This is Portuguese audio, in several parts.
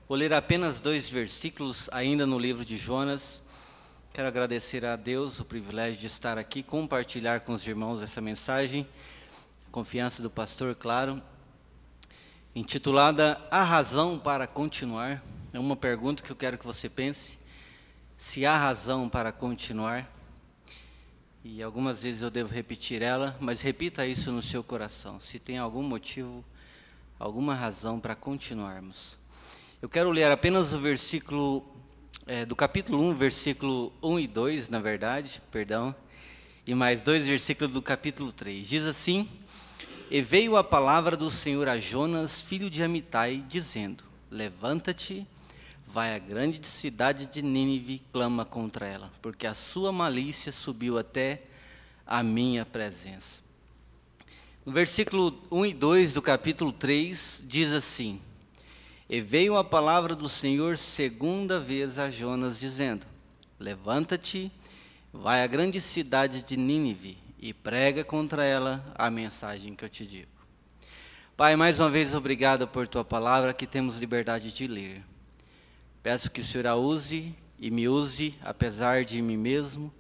Vou ler apenas 2 versículos ainda no livro de Jonas. Quero agradecer a Deus o privilégio de estar aqui, compartilhar com os irmãos essa mensagem, confiança do pastor, claro, intitulada A Razão para Continuar. É uma pergunta que eu quero que você pense, se há razão para continuar. E algumas vezes eu devo repetir ela, mas repita isso no seu coração, se tem algum motivo, alguma razão para continuarmos. Eu quero ler apenas o versículo, do capítulo 1, versículo 1 e 2, na verdade, perdão, e mais 2 versículos do capítulo 3. Diz assim: E veio a palavra do Senhor a Jonas, filho de Amitai, dizendo: Levanta-te, vai à grande cidade de Nínive e clama contra ela, porque a sua malícia subiu até a minha presença. No versículo 1 e 2 do capítulo 3, diz assim: E veio a palavra do Senhor segunda vez a Jonas, dizendo: Levanta-te, vai à grande cidade de Nínive e prega contra ela a mensagem que eu te digo. Pai, mais uma vez obrigado por tua palavra que temos liberdade de ler. Peço que o Senhor a use e me use, apesar de mim mesmo,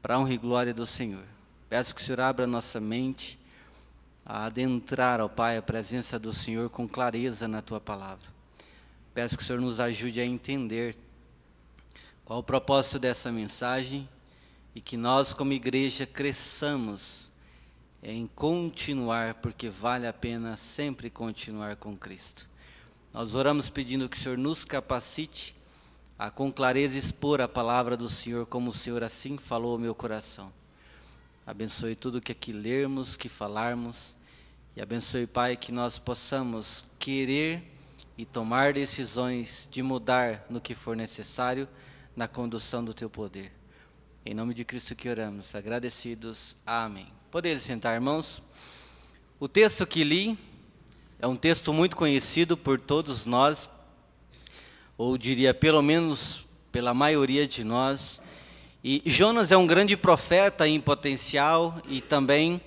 para a honra e glória do Senhor. Peço que o Senhor abra nossa mente a adentrar, ó Pai, a presença do Senhor com clareza na tua palavra. Peço que o Senhor nos ajude a entender qual o propósito dessa mensagem e que nós, como igreja, cresçamos em continuar, porque vale a pena sempre continuar com Cristo. Nós oramos pedindo que o Senhor nos capacite a com clareza expor a palavra do Senhor, como o Senhor assim falou ao meu coração. Abençoe tudo que aqui lermos, que falarmos, e abençoe, Pai, que nós possamos querer e tomar decisões de mudar no que for necessário na condução do Teu poder. Em nome de Cristo que oramos, agradecidos. Amém. Podeis sentar, irmãos. O texto que li é um texto muito conhecido por todos nós, ou diria pelo menos pela maioria de nós. E Jonas é um grande profeta em potencial e também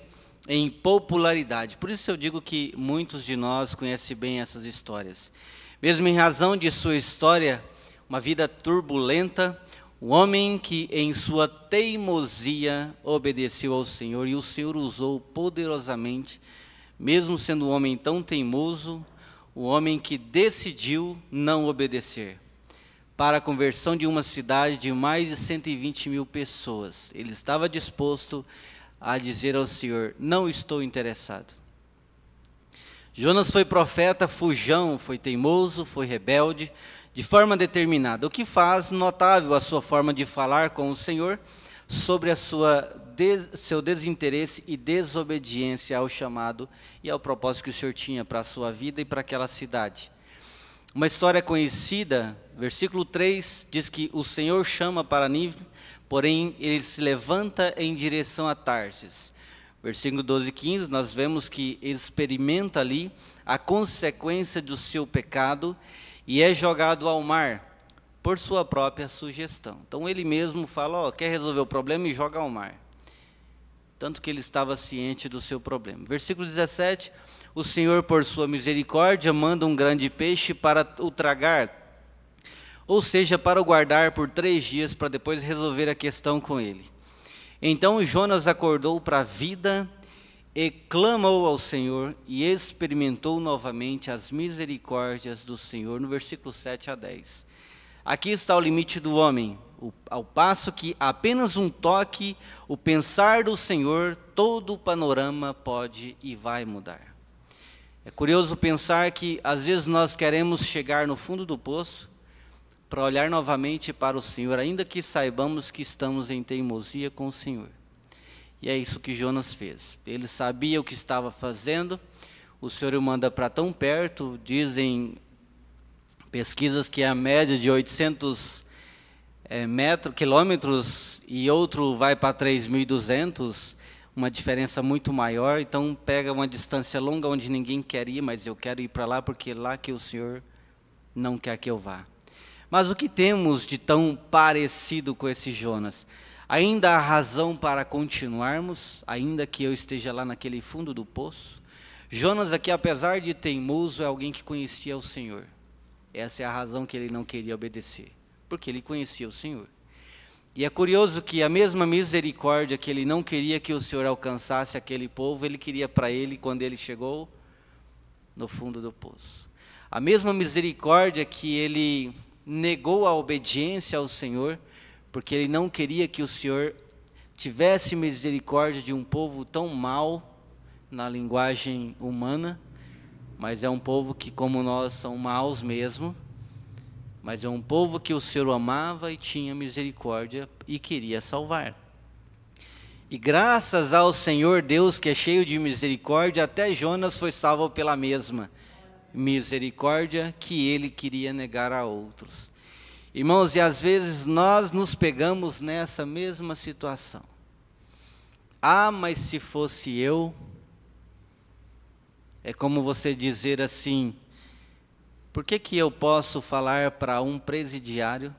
em popularidade. Por isso eu digo que muitos de nós conhecem bem essas histórias. Mesmo em razão de sua história, uma vida turbulenta, um homem que em sua teimosia obedeceu ao Senhor, e o Senhor usou poderosamente, mesmo sendo um homem tão teimoso, um homem que decidiu não obedecer, para a conversão de uma cidade de mais de 120 mil pessoas. Ele estava disposto a dizer ao Senhor: não estou interessado. Jonas foi profeta fujão, foi teimoso, foi rebelde, de forma determinada, o que faz notável a sua forma de falar com o Senhor sobre seu desinteresse e desobediência ao chamado e ao propósito que o Senhor tinha para a sua vida e para aquela cidade. Uma história conhecida, versículo 3, diz que o Senhor chama para Nínive, porém ele se levanta em direção a Tarsis. Versículo 12 e 15, nós vemos que ele experimenta ali a consequência do seu pecado e é jogado ao mar por sua própria sugestão. Então ele mesmo fala: quer resolver o problema e joga ao mar. Tanto que ele estava ciente do seu problema. Versículo 17, o Senhor por sua misericórdia manda um grande peixe para o tragar, ou seja, para o guardar por 3 dias, para depois resolver a questão com ele. Então Jonas acordou para a vida e clamou ao Senhor e experimentou novamente as misericórdias do Senhor, no versículo 7 a 10. Aqui está o limite do homem, ao passo que apenas um toque, o pensar do Senhor, todo o panorama pode e vai mudar. É curioso pensar que às vezes nós queremos chegar no fundo do poço para olhar novamente para o Senhor, ainda que saibamos que estamos em teimosia com o Senhor. E é isso que Jonas fez. Ele sabia o que estava fazendo, o Senhor o manda para tão perto, dizem pesquisas que é a média de 800 quilômetros, e outro vai para 3.200, uma diferença muito maior. Então pega uma distância longa onde ninguém quer ir, mas eu quero ir para lá porque é lá que o Senhor não quer que eu vá. Mas o que temos de tão parecido com esse Jonas? Ainda há razão para continuarmos, ainda que eu esteja lá naquele fundo do poço? Jonas aqui, apesar de teimoso, é alguém que conhecia o Senhor. Essa é a razão que ele não queria obedecer, porque ele conhecia o Senhor. E é curioso que a mesma misericórdia que ele não queria que o Senhor alcançasse aquele povo, ele queria para ele quando ele chegou no fundo do poço. A mesma misericórdia que ele negou a obediência ao Senhor, porque ele não queria que o Senhor tivesse misericórdia de um povo tão mau na linguagem humana, mas é um povo que, como nós, são maus mesmo, mas é um povo que o Senhor amava e tinha misericórdia e queria salvar. E graças ao Senhor Deus, que é cheio de misericórdia, até Jonas foi salvo pela mesma misericórdia que ele queria negar a outros. Irmãos, e às vezes nós nos pegamos nessa mesma situação. Ah, mas se fosse eu... É como você dizer assim, por que eu posso falar para um presidiário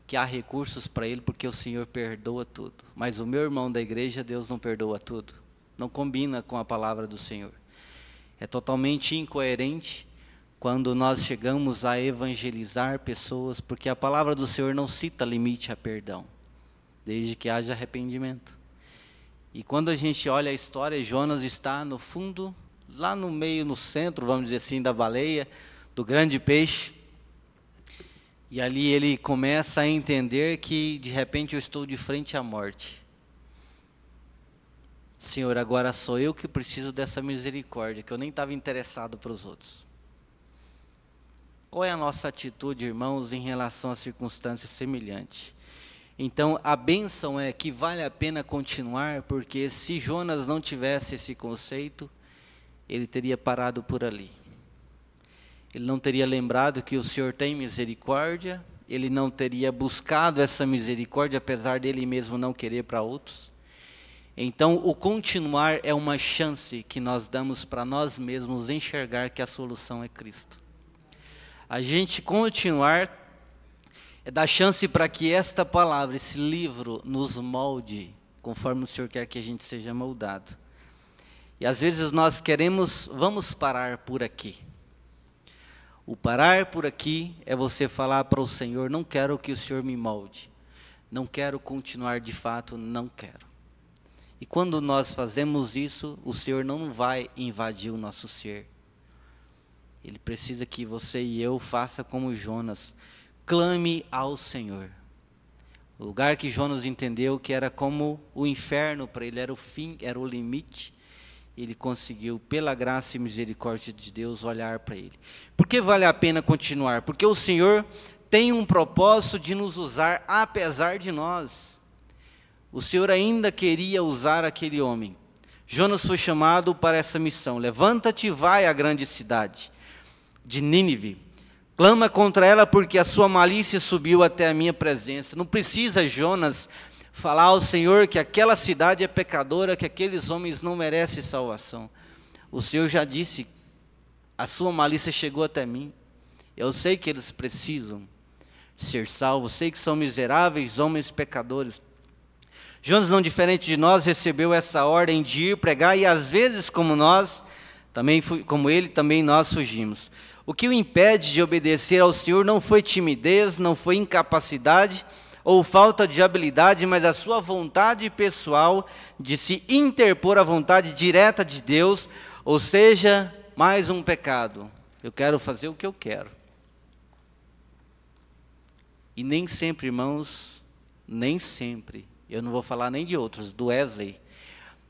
que há recursos para ele, porque o Senhor perdoa tudo, mas o meu irmão da igreja, Deus não perdoa tudo? Não combina com a palavra do Senhor. É totalmente incoerente quando nós chegamos a evangelizar pessoas, porque a palavra do Senhor não cita limite a perdão, desde que haja arrependimento. E quando a gente olha a história, Jonas está no fundo, lá no meio, no centro, vamos dizer assim, da baleia, do grande peixe. E ali ele começa a entender que, de repente, eu estou de frente à morte. Senhor, agora sou eu que preciso dessa misericórdia, que eu nem estava interessado para os outros. Qual é a nossa atitude, irmãos, em relação a circunstâncias semelhantes? Então, a bênção é que vale a pena continuar, porque se Jonas não tivesse esse conceito, ele teria parado por ali. Ele não teria lembrado que o Senhor tem misericórdia, ele não teria buscado essa misericórdia, apesar dele mesmo não querer para outros. Então, o continuar é uma chance que nós damos para nós mesmos enxergar que a solução é Cristo. A gente continuar é dar chance para que esta palavra, esse livro, nos molde, conforme o Senhor quer que a gente seja moldado. E às vezes nós queremos, vamos parar por aqui. O parar por aqui é você falar para o Senhor, não quero que o Senhor me molde. Não quero continuar de fato, não quero. E quando nós fazemos isso, o Senhor não vai invadir o nosso ser. Ele precisa que você e eu faça como Jonas. Clame ao Senhor. O lugar que Jonas entendeu que era como o inferno para ele, era o fim, era o limite. Ele conseguiu, pela graça e misericórdia de Deus, olhar para ele. Por que vale a pena continuar? Porque o Senhor tem um propósito de nos usar, apesar de nós. O Senhor ainda queria usar aquele homem. Jonas foi chamado para essa missão. Levanta-te e vai à grande cidade de Nínive. Clama contra ela, porque a sua malícia subiu até a minha presença. Não precisa Jonas falar ao Senhor que aquela cidade é pecadora, que aqueles homens não merecem salvação. O Senhor já disse, a sua malícia chegou até mim. Eu sei que eles precisam ser salvos, sei que são miseráveis, homens pecadores. Jonas, não diferente de nós, recebeu essa ordem de ir pregar, e às vezes, como ele, também nós fugimos. O que o impede de obedecer ao Senhor não foi timidez, não foi incapacidade ou falta de habilidade, mas a sua vontade pessoal de se interpor à vontade direta de Deus, ou seja, mais um pecado. Eu quero fazer o que eu quero. E nem sempre, irmãos, nem sempre, eu não vou falar nem de outros, do Wesley,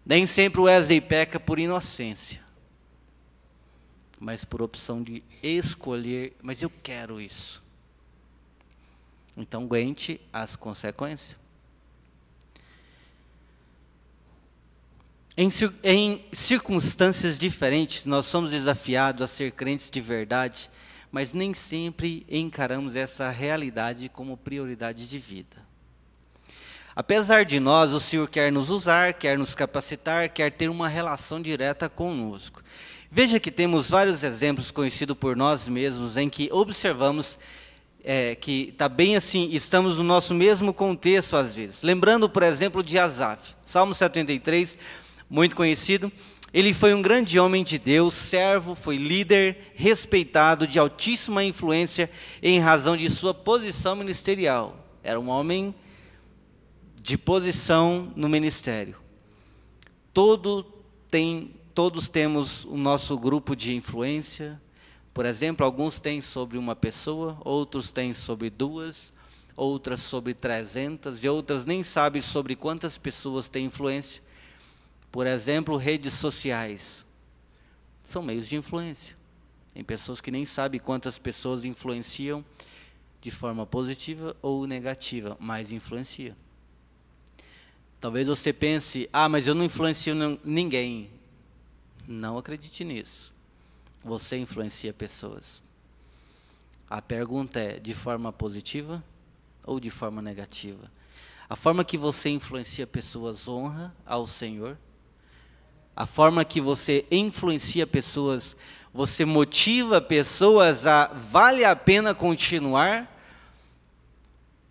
nem sempre o Wesley peca por inocência, mas por opção de escolher, mas eu quero isso. Então aguente as consequências. Em circunstâncias diferentes, nós somos desafiados a ser crentes de verdade, mas nem sempre encaramos essa realidade como prioridade de vida. Apesar de nós, o Senhor quer nos usar, quer nos capacitar, quer ter uma relação direta conosco. Veja que temos vários exemplos conhecidos por nós mesmos, em que observamos que está bem assim, estamos no nosso mesmo contexto às vezes. Lembrando, por exemplo, de Asaf, Salmo 73, muito conhecido. Ele foi um grande homem de Deus, servo, foi líder, respeitado, de altíssima influência em razão de sua posição ministerial. Era um homem de posição no ministério. Todos temos o nosso grupo de influência. Por exemplo, alguns têm sobre uma pessoa, outros têm sobre 2, outras sobre 300, e outras nem sabem sobre quantas pessoas têm influência. Por exemplo, redes sociais são meios de influência. Tem pessoas que nem sabem quantas pessoas influenciam de forma positiva ou negativa, mas influencia. Talvez você pense, mas eu não influencio ninguém. Não acredite nisso. Você influencia pessoas. A pergunta é, de forma positiva ou de forma negativa? A forma que você influencia pessoas honra ao Senhor? A forma que você influencia pessoas, você motiva pessoas a vale a pena continuar?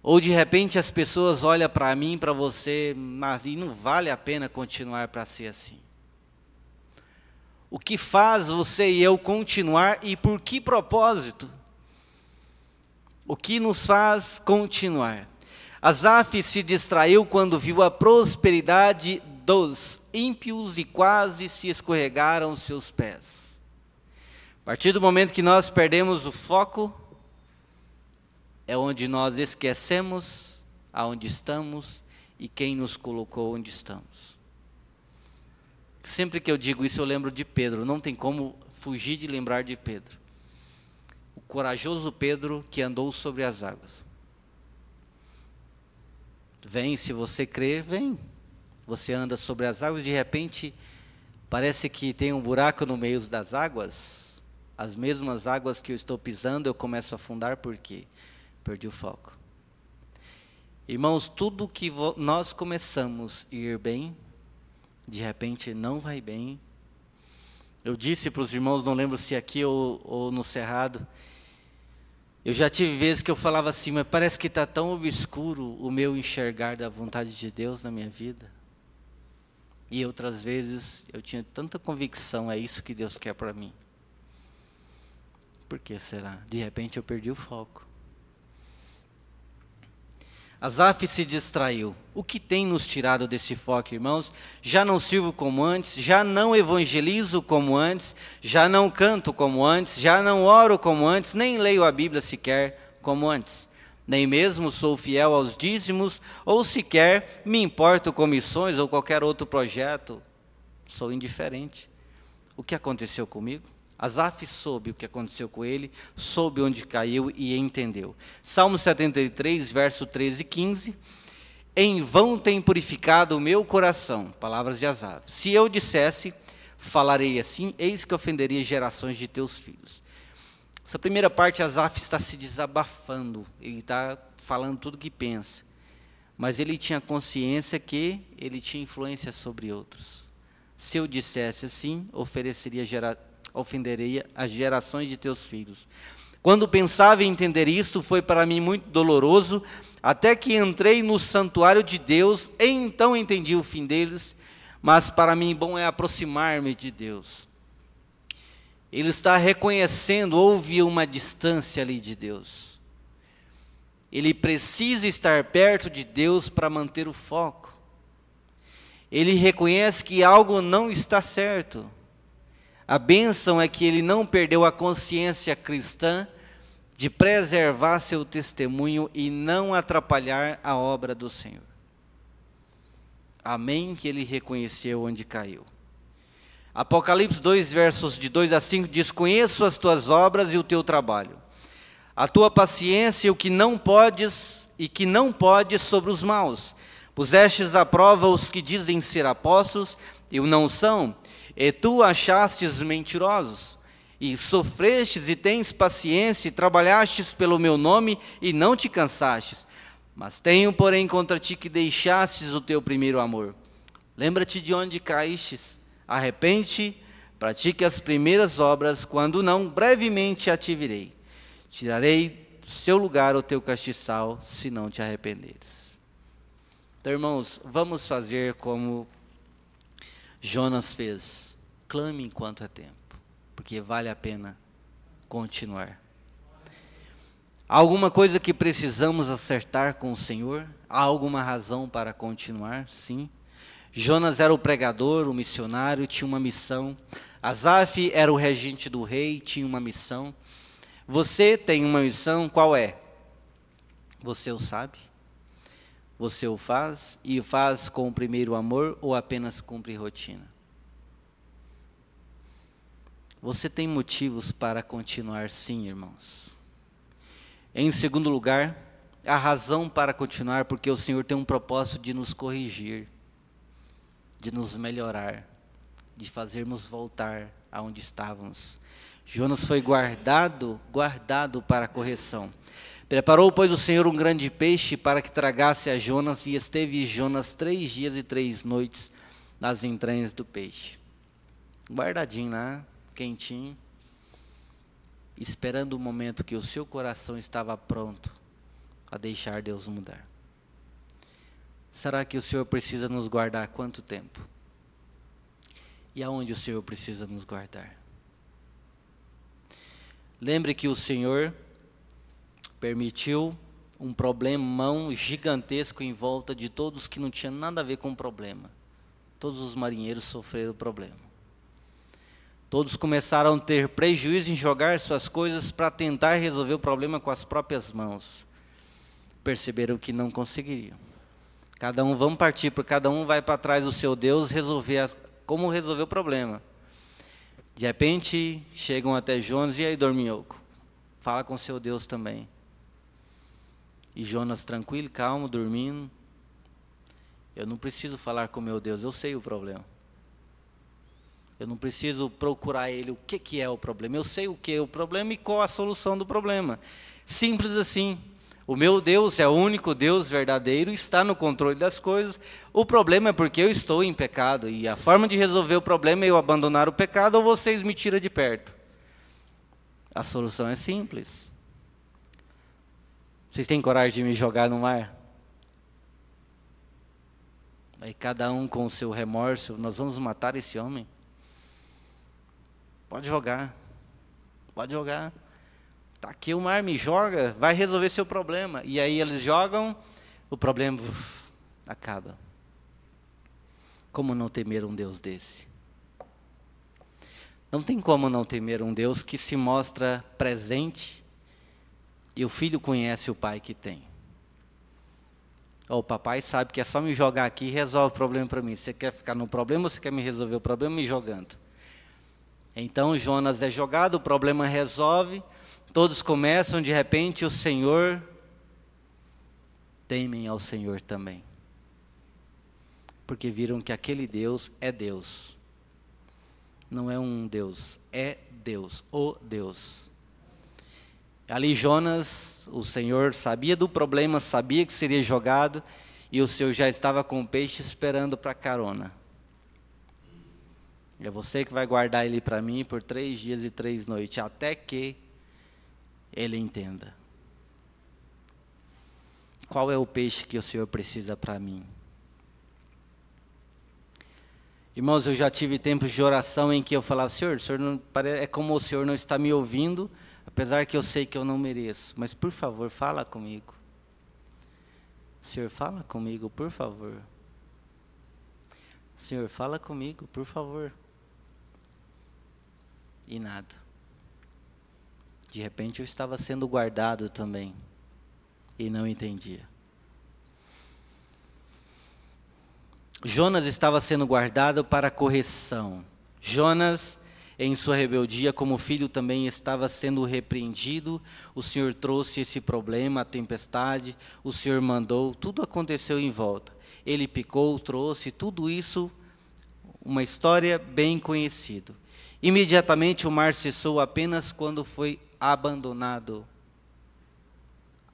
Ou de repente as pessoas olham para mim, para você, mas e não vale a pena continuar para ser assim? O que faz você e eu continuar e por que propósito? O que nos faz continuar? Asaf se distraiu quando viu a prosperidade dos ímpios e quase se escorregaram seus pés. A partir do momento que nós perdemos o foco, é onde nós esquecemos aonde estamos e quem nos colocou onde estamos. Sempre que eu digo isso, eu lembro de Pedro. Não tem como fugir de lembrar de Pedro. O corajoso Pedro que andou sobre as águas. Vem, se você crer, vem. Você anda sobre as águas, de repente, parece que tem um buraco no meio das águas. As mesmas águas que eu estou pisando, eu começo a afundar, por quê? Perdi o foco. Irmãos, tudo que nós começamos a ir bem, de repente não vai bem. Eu disse para os irmãos, não lembro se aqui ou no Cerrado, eu já tive vezes que eu falava assim, mas parece que está tão obscuro o meu enxergar da vontade de Deus na minha vida. E outras vezes eu tinha tanta convicção, é isso que Deus quer para mim. Por que será? De repente eu perdi o foco. Asaf se distraiu. O que tem nos tirado desse foco, irmãos? Já não sirvo como antes, já não evangelizo como antes, já não canto como antes, já não oro como antes, nem leio a Bíblia sequer como antes. Nem mesmo sou fiel aos dízimos, ou sequer me importo com missões ou qualquer outro projeto. Sou indiferente. O que aconteceu comigo? Asaf soube o que aconteceu com ele, soube onde caiu e entendeu. Salmo 73, verso 13 e 15. Em vão tem purificado o meu coração, palavras de Asaf. Se eu dissesse, falarei assim, eis que ofenderia gerações de teus filhos. Essa primeira parte, Asaf está se desabafando, ele está falando tudo o que pensa. Mas ele tinha consciência que ele tinha influência sobre outros. Se eu dissesse assim, ofenderia as gerações de teus filhos. Quando pensava em entender isso, foi para mim muito doloroso, até que entrei no santuário de Deus, e então entendi o fim deles, mas para mim bom é aproximar-me de Deus. Ele está reconhecendo, houve uma distância ali de Deus. Ele precisa estar perto de Deus para manter o foco. Ele reconhece que algo não está certo. A bênção é que ele não perdeu a consciência cristã de preservar seu testemunho e não atrapalhar a obra do Senhor. Amém, que ele reconheceu onde caiu. Apocalipse 2, versos de 2 a 5, diz: conheço as tuas obras e o teu trabalho, a tua paciência e o que não podes sobre os maus. Pusestes à prova os que dizem ser apóstolos e o não são, e tu achastes mentirosos, e sofrestes e tens paciência, e trabalhastes pelo meu nome e não te cansastes. Mas tenho, porém, contra ti que deixastes o teu primeiro amor. Lembra-te de onde caístes, arrepende-te, pratique as primeiras obras, quando não, brevemente a te virei. Tirarei do seu lugar o teu castiçal, se não te arrependeres. Então, irmãos, vamos fazer como Jonas fez. clame enquanto é tempo, porque vale a pena continuar. Há alguma coisa que precisamos acertar com o Senhor? Há alguma razão para continuar? Sim. Jonas era o pregador, o missionário, tinha uma missão. Asaf era o regente do rei, tinha uma missão. Você tem uma missão, qual é? Você o sabe? Você o faz? E o faz com o primeiro amor ou apenas cumpre rotina? Você tem motivos para continuar, sim, irmãos. Em segundo lugar, a razão para continuar, porque o Senhor tem um propósito de nos corrigir, de nos melhorar, de fazermos voltar aonde estávamos. Jonas foi guardado para a correção. Preparou, pois, o Senhor um grande peixe para que tragasse a Jonas, e esteve Jonas 3 dias e 3 noites nas entranhas do peixe. Guardadinho lá, quentinho, esperando o momento que o seu coração estava pronto a deixar Deus mudar. Será que o Senhor precisa nos guardar quanto tempo? E aonde o Senhor precisa nos guardar? Lembre que o Senhor permitiu um problemão gigantesco em volta de todos que não tinham nada a ver com o problema. Todos os marinheiros sofreram o problema. Todos começaram a ter prejuízo em jogar suas coisas para tentar resolver o problema com as próprias mãos. Perceberam que não conseguiriam. Vamos partir, porque cada um vai para trás do seu Deus como resolver o problema. De repente, chegam até Jonas, e aí, dorminhoco? Fala com seu Deus também. E Jonas tranquilo, calmo, dormindo. Eu não preciso falar com meu Deus, eu sei o problema. Eu não preciso procurar ele, o que é o problema. Eu sei o que é o problema e qual a solução do problema. Simples assim. O meu Deus é o único Deus verdadeiro, está no controle das coisas. O problema é porque eu estou em pecado. E a forma de resolver o problema é eu abandonar o pecado ou vocês me tiram de perto. A solução é simples. Vocês têm coragem de me jogar no mar? Aí cada um com o seu remorso, nós vamos matar esse homem? Pode jogar. Pode jogar. Tá aqui o mar, me joga, vai resolver seu problema. E aí eles jogam, o problema acaba. Como não temer um Deus desse? Não tem como não temer um Deus que se mostra presente e o filho conhece o pai que tem. O papai sabe que é só me jogar aqui e resolve o problema para mim. Você quer ficar no problema ou você quer me resolver o problema me jogando? Então Jonas é jogado, o problema resolve, todos começam, de repente o Senhor, temem ao Senhor também. Porque viram que aquele Deus é Deus. Não é um Deus, é Deus, o Deus. Ali Jonas, o Senhor sabia do problema, sabia que seria jogado, e o Senhor já estava com o peixe esperando para carona. É você que vai guardar ele para mim por 3 dias e 3 noites, até que ele entenda. Qual é o peixe que o Senhor precisa para mim? Irmãos, eu já tive tempos de oração em que eu falava, Senhor, é como o Senhor não está me ouvindo, apesar que eu sei que eu não mereço, mas por favor, fala comigo. Senhor, fala comigo, por favor. Senhor, fala comigo, por favor. E nada. De repente eu estava sendo guardado também. E não entendia. Jonas estava sendo guardado para correção. Jonas, em sua rebeldia, como filho, também estava sendo repreendido. O Senhor trouxe esse problema, a tempestade. O Senhor mandou, tudo aconteceu em volta. Ele picou, trouxe, tudo isso, uma história bem conhecida. Imediatamente o mar cessou apenas quando foi abandonado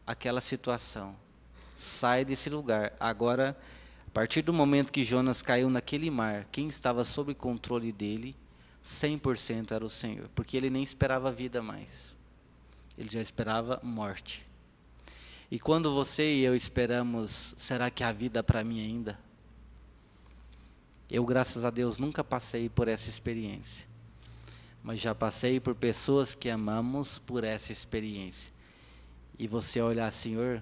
aquela situação. Sai desse lugar. Agora, a partir do momento que Jonas caiu naquele mar, quem estava sob controle dele, 100% era o Senhor. Porque ele nem esperava vida mais. Ele já esperava morte. E quando você e eu esperamos, será que há vida para mim ainda? Eu, graças a Deus, nunca passei por essa experiência, mas já passei por pessoas que amamos por essa experiência. E você olhar, Senhor,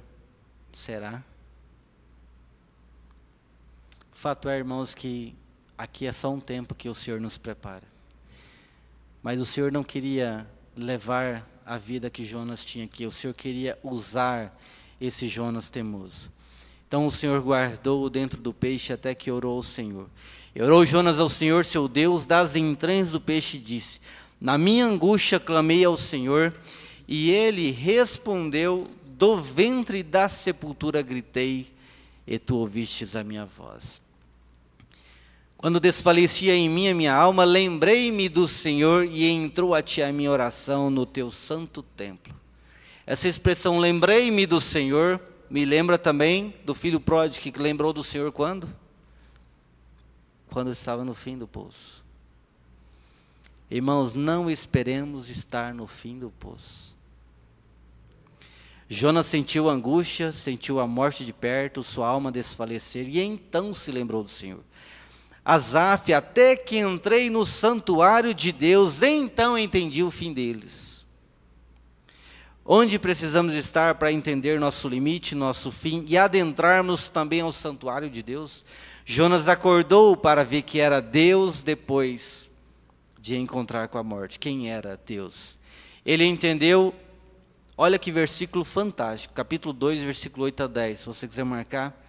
será? O fato é, irmãos, que aqui é só um tempo que o Senhor nos prepara. Mas o Senhor não queria levar a vida que Jonas tinha aqui. O Senhor queria usar esse Jonas teimoso. Então o Senhor guardou-o dentro do peixe até que orou ao Senhor. E orou Jonas ao Senhor, seu Deus, das entranhas do peixe, e disse: na minha angústia clamei ao Senhor, e ele respondeu: do ventre da sepultura gritei, e tu ouvistes a minha voz. Quando desfalecia em mim a minha alma, lembrei-me do Senhor, e entrou a ti a minha oração no teu santo templo. Essa expressão, lembrei-me do Senhor, me lembra também do filho pródigo que lembrou do Senhor quando? Quando estava no fim do poço. Irmãos, não esperemos estar no fim do poço. Jonas sentiu angústia, sentiu a morte de perto, sua alma desfalecer, e então se lembrou do Senhor. Asaf, até que entrei no santuário de Deus, então entendi o fim deles. Onde precisamos estar para entender nosso limite, nosso fim, e adentrarmos também ao santuário de Deus? Jonas acordou para ver que era Deus depois de encontrar com a morte. Quem era Deus? Ele entendeu, olha que versículo fantástico, capítulo 2, versículo 8 a 10, se você quiser marcar.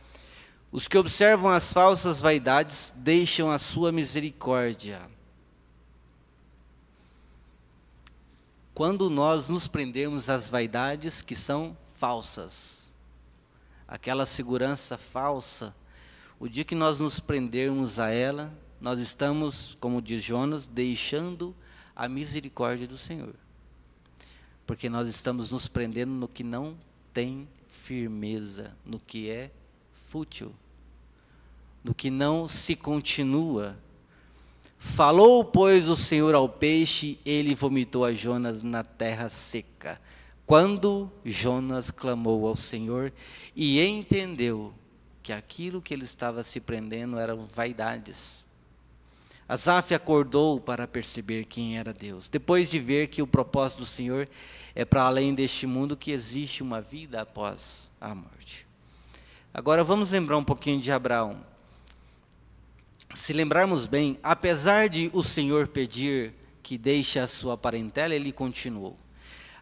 Os que observam as falsas vaidades deixam a sua misericórdia. Quando nós nos prendermos às vaidades que são falsas, aquela segurança falsa, o dia que nós nos prendermos a ela, nós estamos, como diz Jonas, deixando a misericórdia do Senhor. Porque nós estamos nos prendendo no que não tem firmeza, no que é fútil, no que não se continua. Falou, pois, o Senhor ao peixe, ele vomitou a Jonas na terra seca. Quando Jonas clamou ao Senhor e entendeu que aquilo que ele estava se prendendo eram vaidades. Asaf acordou para perceber quem era Deus, depois de ver que o propósito do Senhor é para além deste mundo, que existe uma vida após a morte. Agora vamos lembrar um pouquinho de Abraão. Se lembrarmos bem, apesar de o Senhor pedir que deixe a sua parentela, ele continuou.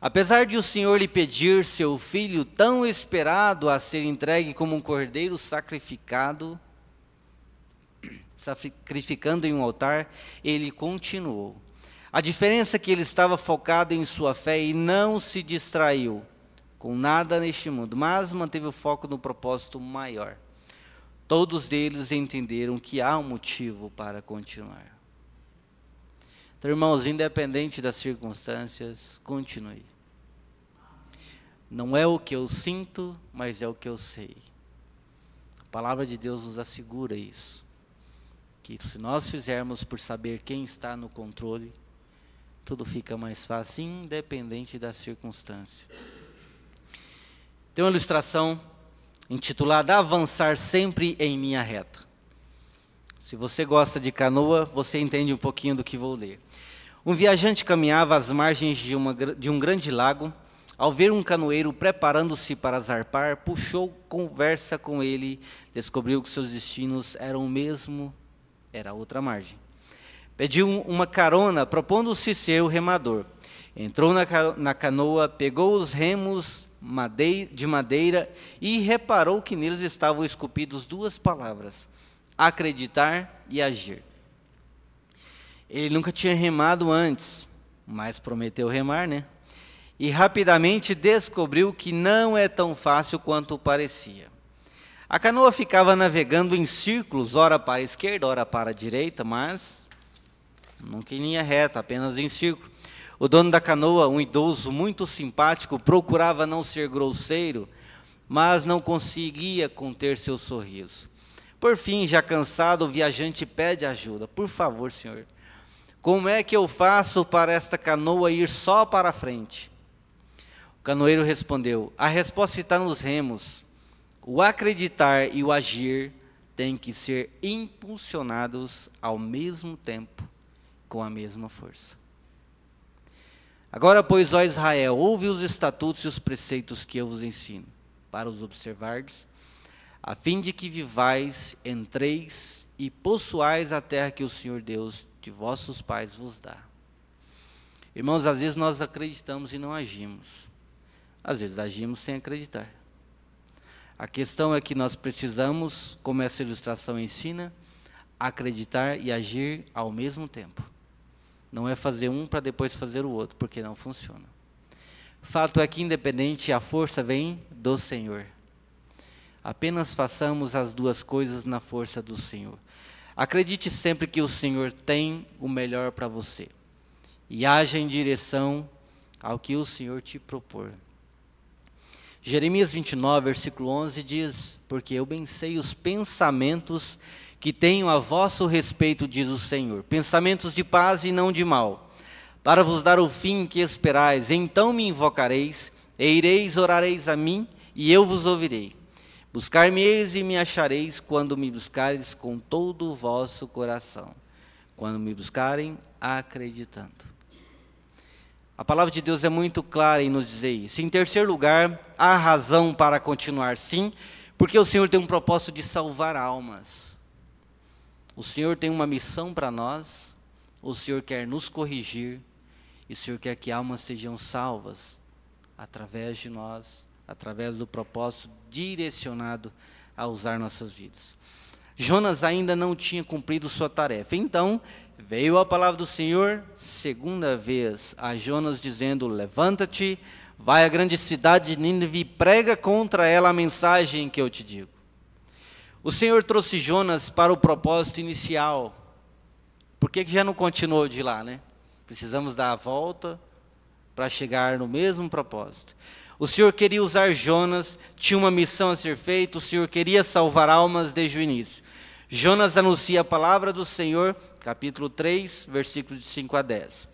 Apesar de o Senhor lhe pedir seu filho tão esperado a ser entregue como um cordeiro sacrificando em um altar, ele continuou. A diferença é que ele estava focado em sua fé e não se distraiu com nada neste mundo, mas manteve o foco no propósito maior. Todos eles entenderam que há um motivo para continuar. Então, irmãos, independente das circunstâncias, continue. Não é o que eu sinto, mas é o que eu sei. A palavra de Deus nos assegura isso. Que se nós fizermos por saber quem está no controle, tudo fica mais fácil, independente da circunstância. Tem uma ilustração intitulada Avançar Sempre em Linha Reta. Se você gosta de canoa, você entende um pouquinho do que vou ler. Um viajante caminhava às margens de um grande lago. Ao ver um canoeiro preparando-se para zarpar, puxou conversa com ele, descobriu que seus destinos eram o mesmo, era a outra margem. Pediu uma carona, propondo-se ser o remador. Entrou na canoa, pegou os remos de madeira e reparou que neles estavam esculpidos duas palavras: acreditar e agir. Ele nunca tinha remado antes, mas prometeu remar, né? E rapidamente descobriu que não é tão fácil quanto parecia. A canoa ficava navegando em círculos, ora para a esquerda, ora para a direita, mas nunca em linha reta, apenas em círculo. O dono da canoa, um idoso muito simpático, procurava não ser grosseiro, mas não conseguia conter seu sorriso. Por fim, já cansado, o viajante pede ajuda. Por favor, senhor, como é que eu faço para esta canoa ir só para frente? O canoeiro respondeu: a resposta está nos remos. O acreditar e o agir têm que ser impulsionados ao mesmo tempo, com a mesma força. Agora, pois, ó Israel, ouve os estatutos e os preceitos que eu vos ensino, para os observardes, a fim de que vivais, entreis e possuais a terra que o Senhor Deus de vossos pais vos dá. Irmãos, às vezes nós acreditamos e não agimos. Às vezes agimos sem acreditar. A questão é que nós precisamos, como essa ilustração ensina, acreditar e agir ao mesmo tempo. Não é fazer um para depois fazer o outro, porque não funciona. Fato é que, independente, a força vem do Senhor. Apenas façamos as duas coisas na força do Senhor. Acredite sempre que o Senhor tem o melhor para você. E haja em direção ao que o Senhor te propor. Jeremias 29, versículo 11 diz: porque eu bem sei os pensamentos que tenho a vosso respeito, diz o Senhor, pensamentos de paz e não de mal, para vos dar o fim que esperais. Então me invocareis, e ireis, orareis a mim, e eu vos ouvirei. Buscar-me-eis e me achareis, quando me buscareis com todo o vosso coração. Quando me buscarem, acreditando. A palavra de Deus é muito clara em nos dizer isso. Em terceiro lugar, há razão para continuar, sim, porque o Senhor tem um propósito de salvar almas. O Senhor tem uma missão para nós, o Senhor quer nos corrigir, e o Senhor quer que almas sejam salvas através de nós, através do propósito direcionado a usar nossas vidas. Jonas ainda não tinha cumprido sua tarefa, então veio a palavra do Senhor segunda vez a Jonas dizendo: levanta-te, vai à grande cidade de Nínive e prega contra ela a mensagem que eu te digo. O Senhor trouxe Jonas para o propósito inicial. Por que já não continuou de lá, né? Precisamos dar a volta para chegar no mesmo propósito. O Senhor queria usar Jonas, tinha uma missão a ser feita, o Senhor queria salvar almas desde o início. Jonas anuncia a palavra do Senhor, capítulo 3, versículos de 5 a 10.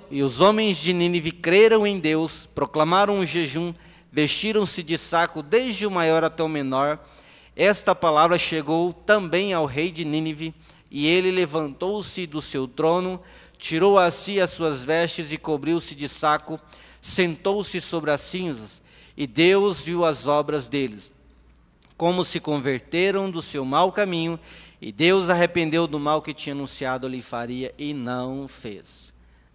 E os homens de Nínive creram em Deus, proclamaram um jejum, vestiram-se de saco, desde o maior até o menor. Esta palavra chegou também ao rei de Nínive, e ele levantou-se do seu trono, tirou a si as suas vestes e cobriu-se de saco, sentou-se sobre as cinzas, e Deus viu as obras deles, como se converteram do seu mau caminho, e Deus arrependeu do mal que tinha anunciado lhe faria, e não fez.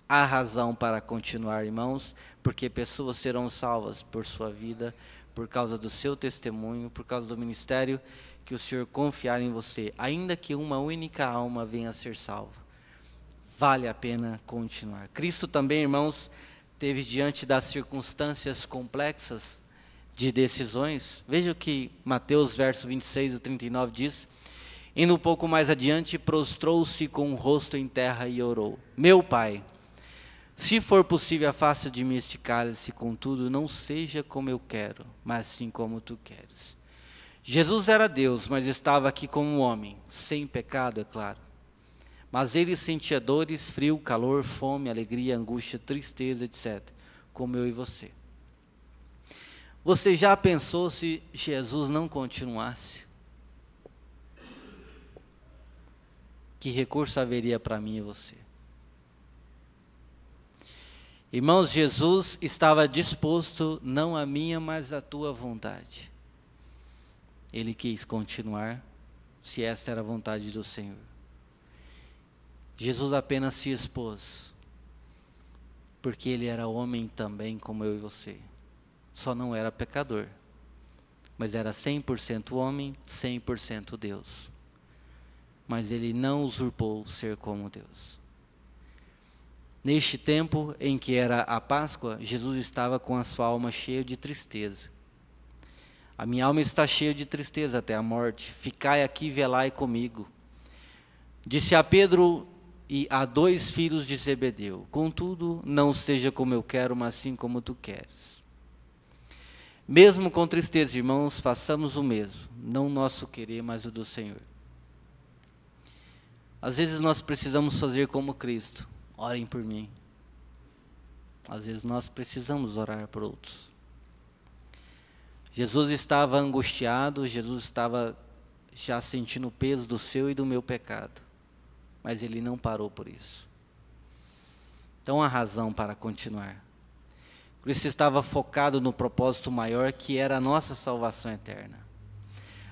Há razão para continuar, irmãos, porque pessoas serão salvas por sua vida, por causa do seu testemunho, por causa do ministério que o Senhor confiar em você, ainda que uma única alma venha a ser salva. Vale a pena continuar. Cristo também, irmãos, teve diante das circunstâncias complexas de decisões. Veja o que Mateus, verso 26 a 39 diz. Indo um pouco mais adiante, prostrou-se com o rosto em terra e orou: meu Pai, se for possível, afasta de mim este cálice, contudo, não seja como eu quero, mas sim como tu queres. Jesus era Deus, mas estava aqui como homem, sem pecado, é claro. Mas ele sentia dores, frio, calor, fome, alegria, angústia, tristeza, etc., como eu e você. Você já pensou se Jesus não continuasse? Que recurso haveria para mim e você? Irmãos, Jesus estava disposto, não a minha, mas a tua vontade. Ele quis continuar, se esta era a vontade do Senhor. Jesus apenas se expôs, porque ele era homem também, como eu e você. Só não era pecador, mas era 100% homem, 100% Deus. Mas ele não usurpou ser como Deus. Neste tempo em que era a Páscoa, Jesus estava com a sua alma cheia de tristeza. A minha alma está cheia de tristeza até a morte. Ficai aqui e velai comigo. Disse a Pedro e a 2 filhos de Zebedeu: contudo, não seja como eu quero, mas sim como tu queres. Mesmo com tristeza, irmãos, façamos o mesmo. Não o nosso querer, mas o do Senhor. Às vezes nós precisamos fazer como Cristo. Orem por mim. Às vezes nós precisamos orar por outros. Jesus estava angustiado, Jesus estava já sentindo o peso do seu e do meu pecado. Mas ele não parou por isso. Então, a razão para continuar. Cristo estava focado no propósito maior, que era a nossa salvação eterna.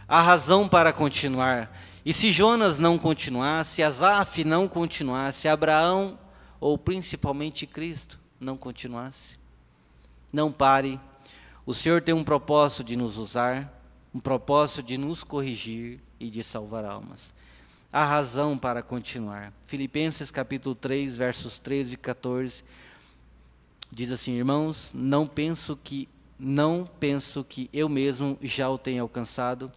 A razão para continuar. E se Jonas não continuasse, Asaf não continuasse, Abraão, ou principalmente Cristo, não continuasse. Não pare. O Senhor tem um propósito de nos usar, um propósito de nos corrigir e de salvar almas. A razão para continuar. Filipenses capítulo 3, versos 13 e 14, diz assim: irmãos, não penso que eu mesmo já o tenha alcançado,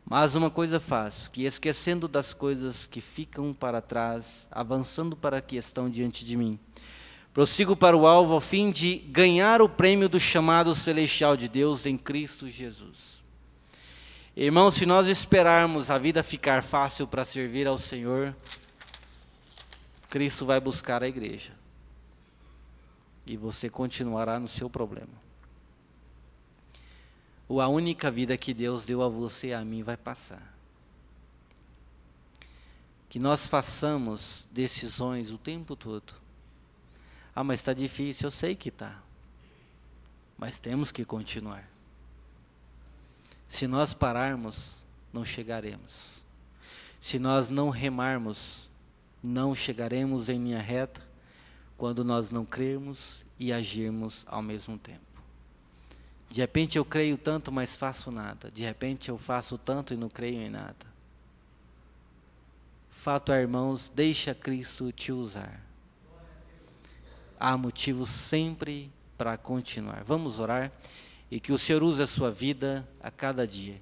mas uma coisa faço, que esquecendo das coisas que ficam para trás, avançando para a que estão diante de mim, prossigo para o alvo, ao fim de ganhar o prêmio do chamado celestial de Deus em Cristo Jesus. Irmãos, se nós esperarmos a vida ficar fácil para servir ao Senhor, Cristo vai buscar a igreja. E você continuará no seu problema. Ou a única vida que Deus deu a você e a mim vai passar. Que nós façamos decisões o tempo todo. Ah, mas está difícil, eu sei que está. Mas temos que continuar. Se nós pararmos, não chegaremos. Se nós não remarmos, não chegaremos em linha reta, quando nós não crermos e agirmos ao mesmo tempo. De repente eu creio tanto, mas faço nada. De repente eu faço tanto e não creio em nada. Fato é, irmãos, deixa Cristo te usar. Há motivo sempre para continuar. Vamos orar e que o Senhor use a sua vida a cada dia.